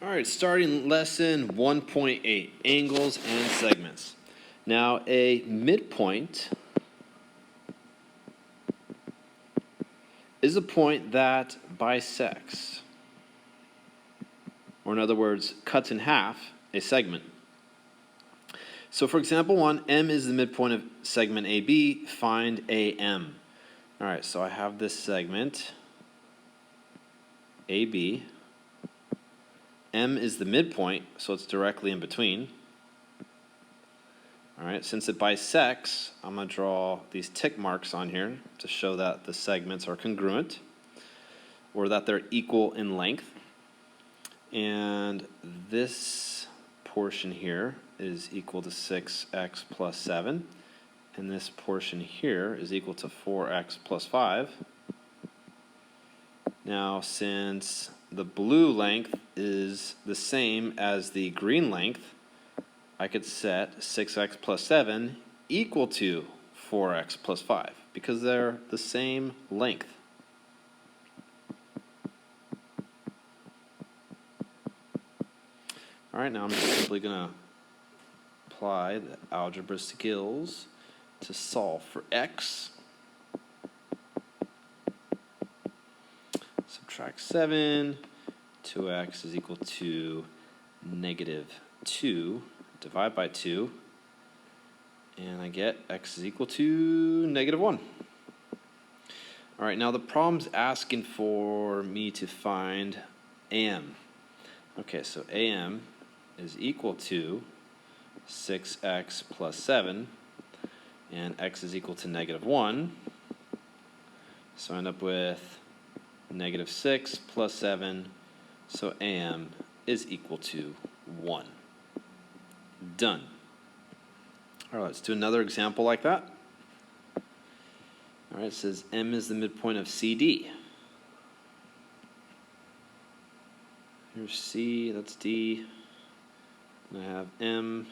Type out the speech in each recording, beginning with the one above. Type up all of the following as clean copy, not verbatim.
All right, starting lesson 1.8, angles and segments. Now, a midpoint is a point that bisects, or in other words, cuts in half a segment. So for example 1, M is the midpoint of segment AB, find AM. All right, so I have this segment, AB. M is the midpoint, so it's directly in between. All right, since it bisects, I'm going to draw these tick marks on here to show that the segments are congruent, or that they're equal in length. And this portion here is equal to 6x plus 7, and this portion here is equal to 4x plus 5. Now, since the blue length is the same as the green length, I could set 6x plus 7 equal to 4x plus 5 because they're the same length. All right, now I'm just simply going to apply the algebra skills to solve for x. Subtract 7, 2x is equal to negative 2. Divide by 2, and I get x is equal to negative 1. All right, now the problem's asking for me to find AM. Okay, so AM is equal to 6x plus 7, and x is equal to negative 1. So I end up with negative 6 plus 7, so AM is equal to 1. Done. All right, let's do another example like that. All right, it says M is the midpoint of CD. Here's C, that's D. And I have M.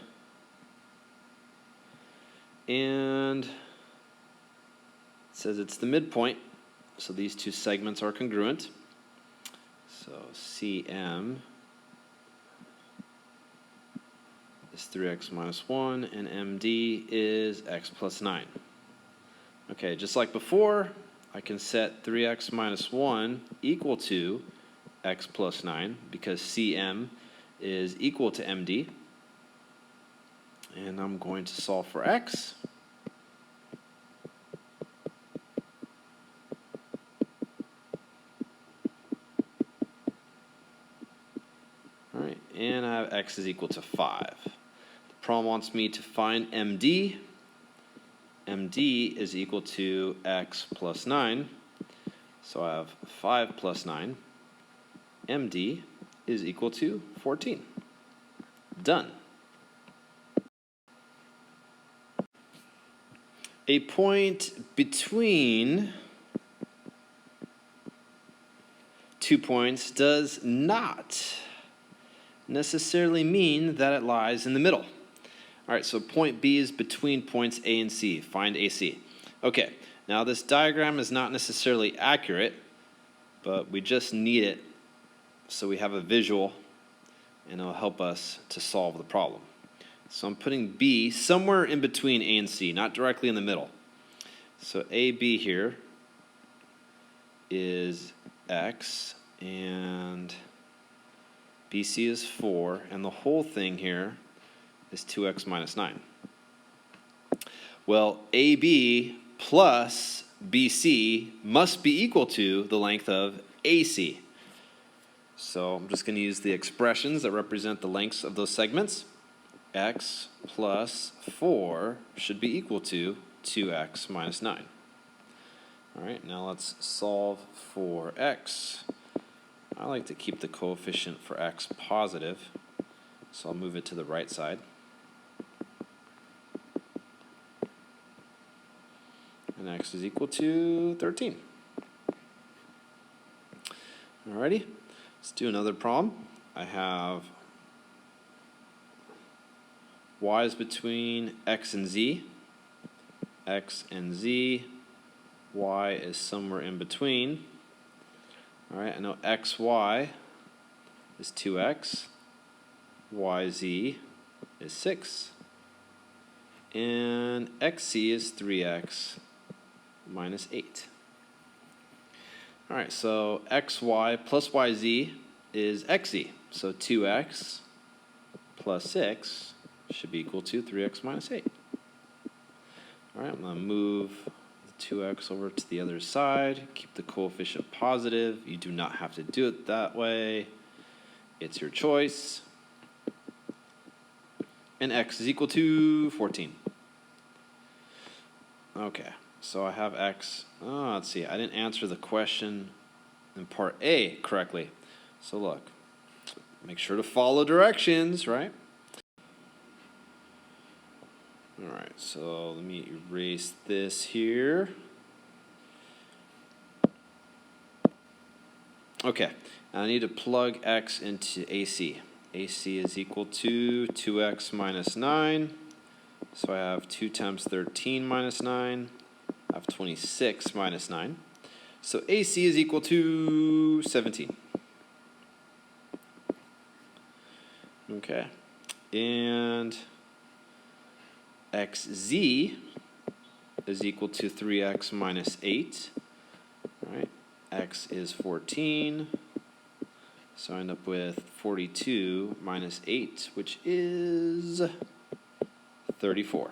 And it says it's the midpoint, so these two segments are congruent. So CM is 3x minus 1, and MD is x plus 9. Okay, just like before, I can set 3x minus 1 equal to x plus 9 because CM is equal to MD. And I'm going to solve for x. All right, and I have x is equal to 5. Problem wants me to find MD. MD is equal to x plus 9. So I have 5 plus 9. MD is equal to 14. Done. A point between 2 points does not necessarily mean that it lies in the middle. All right, so point B is between points A and C. Find AC. Okay, now this diagram is not necessarily accurate, but we just need it so we have a visual, and it'll help us to solve the problem. So I'm putting B somewhere in between A and C, not directly in the middle. So AB here is X, and BC is 4, and the whole thing here is 2x minus 9. Well, AB plus BC must be equal to the length of AC. So I'm just going to use the expressions that represent the lengths of those segments. X plus 4 should be equal to 2x minus 9. All right, now let's solve for x. I like to keep the coefficient for x positive, so I'll move it to the right side. And x is equal to 13. Alrighty, let's do another problem. I have y is between x and z. X and z. Y is somewhere in between. Alright, I know xy is 2x, yz is 6, and xc is 3x minus 8. All right, so xy plus yz is xe. So 2x plus 6 should be equal to 3x minus 8. All right, I'm going to move the 2x over to the other side. Keep the coefficient positive. You do not have to do it that way. It's your choice. And x is equal to 14. Okay, so I have x. Oh, let's see. I didn't answer the question in part A correctly. So look, make sure to follow directions, right? All right, so let me erase this here. Okay, now I need to plug x into AC. AC is equal to 2x minus 9. So I have 2 times 13 minus 9. I have 26 minus 9. So AC is equal to 17. Okay, and xz is equal to 3x minus 8. All right, x is 14. So I end up with 42 minus 8, which is 34.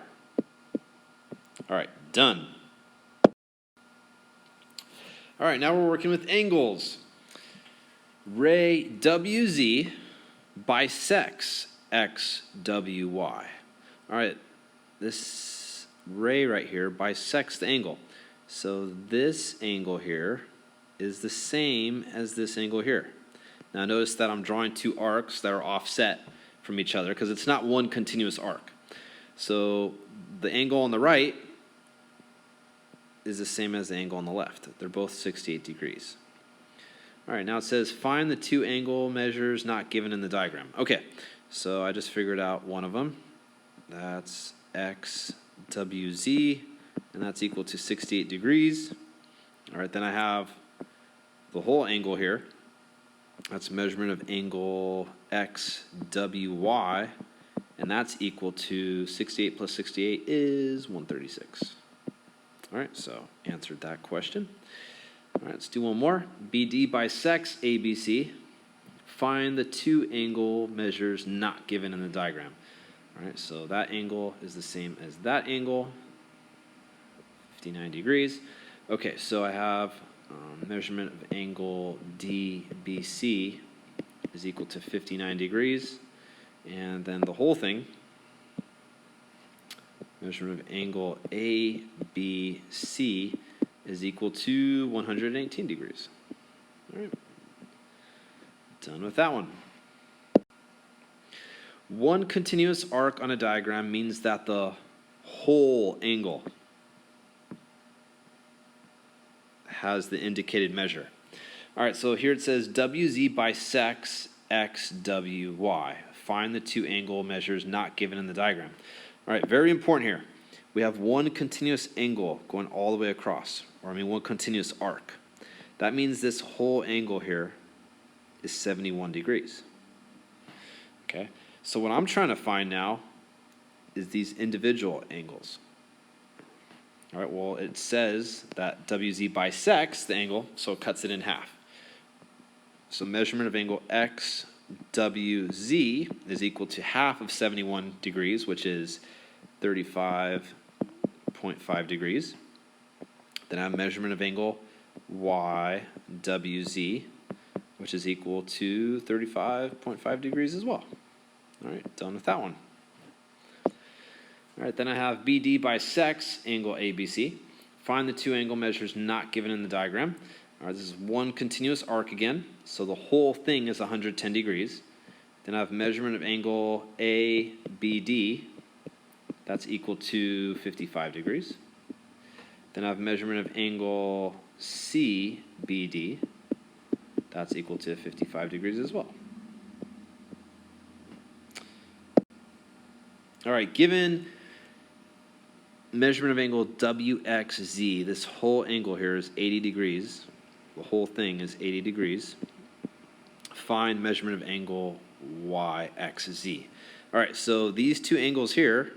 All right, done. All right, now we're working with angles. Ray WZ bisects XWY. All right, this ray right here bisects the angle. So this angle here is the same as this angle here. Now notice that I'm drawing two arcs that are offset from each other because it's not one continuous arc. So the angle on the right is the same as the angle on the left. They're both 68 degrees. All right, now it says find the two angle measures not given in the diagram. Okay, so I just figured out one of them. That's XWZ, and that's equal to 68 degrees. All right, then I have the whole angle here. That's measurement of angle XWY, and that's equal to 68 plus 68 is 136. All right, so answered that question. All right, let's do one more. BD bisects ABC. Find the two angle measures not given in the diagram. All right, so that angle is the same as that angle, 59 degrees. Okay, so I have measurement of angle DBC is equal to 59 degrees. And then the whole thing, measurement of angle ABC is equal to 118 degrees. All right, done with that one. One continuous arc on a diagram means that the whole angle has the indicated measure. All right, so here it says WZ bisects XWY. Find the two angle measures not given in the diagram. All right, very important here. We have one continuous angle going all the way across, or one continuous arc. That means this whole angle here is 71 degrees. Okay, so what I'm trying to find now is these individual angles. All right, well, it says that WZ bisects the angle, so it cuts it in half. So measurement of angle XWZ is equal to half of 71 degrees, which is 35.5 degrees. Then I have measurement of angle YWZ, which is equal to 35.5 degrees as well. All right, done with that one. All right, then I have BD bisects angle ABC. Find the two angle measures not given in the diagram. All right, this is one continuous arc again, so the whole thing is 110 degrees. Then I have measurement of angle ABD. That's equal to 55 degrees. Then I have measurement of angle CBD. That's equal to 55 degrees as well. All right, given measurement of angle WXZ, this whole angle here is 80 degrees. The whole thing is 80 degrees. find measurement of angle YXZ. All right, so these two angles here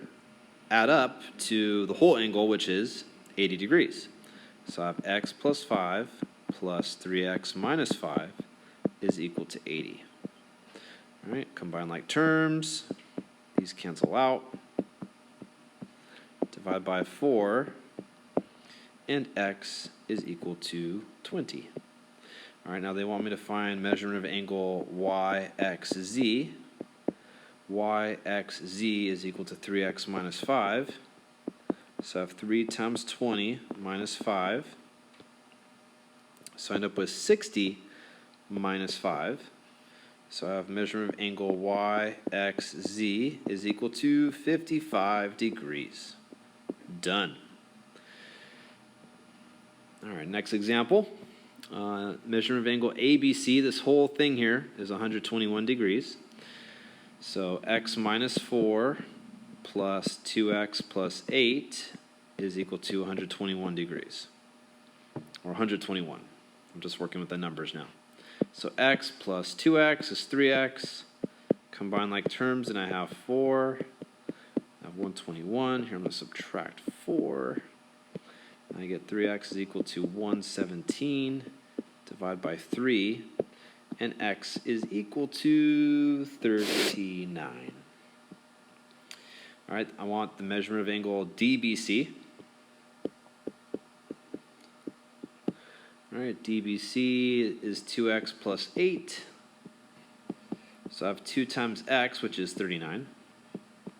add up to the whole angle, which is 80 degrees. So I have x plus 5 plus 3x minus 5 is equal to 80. All right, combine like terms. These cancel out. Divide by 4, and x is equal to 20. All right, now they want me to find measurement of angle YXZ. YXZ is equal to 3x minus 5. So I have 3 times 20 minus 5. So I end up with 60 minus 5. So I have measurement of angle YXZ is equal to 55 degrees. Done. All right, next example. Measurement of angle ABC, this whole thing here is 121 degrees. So x minus 4 plus 2x plus 8 is equal to 121 degrees. Or 121. I'm just working with the numbers now. So x plus 2x is 3x. Combine like terms, and I have 4. I have 121. Here I'm going to subtract 4. And I get 3x is equal to 117. Divide by 3. And x is equal to 39. All right, I want the measurement of angle DBC. All right, DBC is 2x plus 8. So I have 2 times x, which is 39,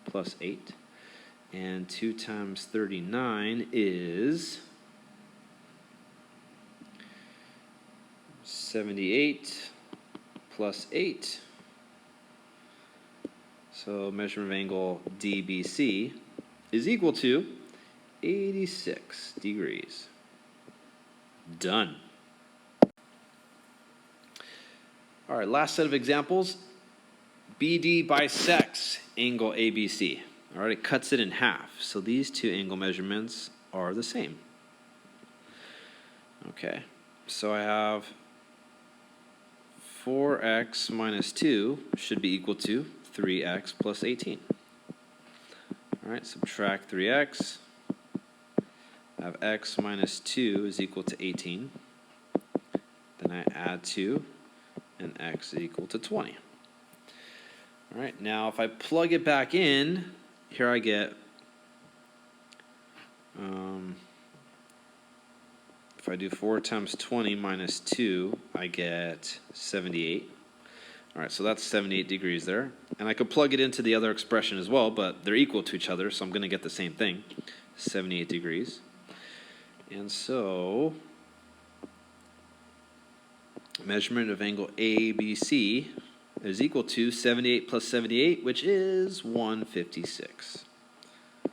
plus 8. And 2 times 39 is 78 plus 8. So measurement of angle DBC is equal to 86 degrees. Done. All right, last set of examples. BD bisects angle ABC. All right, it cuts it in half. So these two angle measurements are the same. Okay, so I have 4x minus 2 should be equal to 3x plus 18. All right, subtract 3x. I have x minus 2 is equal to 18. Then I add 2, and x is equal to 20. All right, now if I plug it back in, here I get, if I do 4 times 20 minus 2, I get 78. All right, so that's 78 degrees there. And I could plug it into the other expression as well, but they're equal to each other, so I'm going to get the same thing, 78 degrees. And so, measurement of angle ABC is equal to 78 plus 78, which is 156. All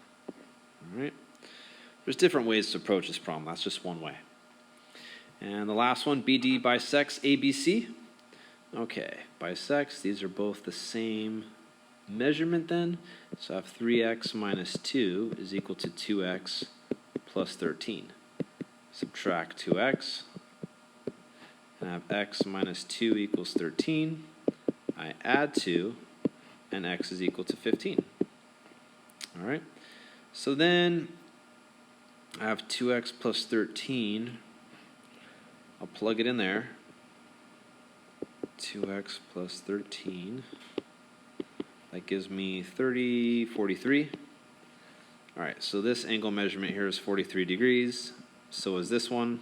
right. There's different ways to approach this problem. That's just one way. And the last one, BD bisects ABC. Okay, bisects. These are both the same measurement then. So I have 3x minus 2 is equal to 2x plus 13. Subtract 2x. And I have x minus 2 equals 13. I add 2, and x is equal to 15. All right. So then I have 2x plus 13. I'll plug it in there. 2x plus 13. That gives me 43. All right, so this angle measurement here is 43 degrees. So is this one.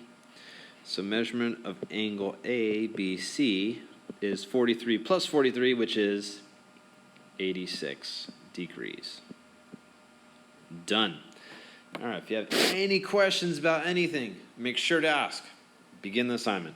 So measurement of angle ABC is 43 plus 43, which is 86 degrees. Done. All right, if you have any questions about anything, make sure to ask. Begin the assignment.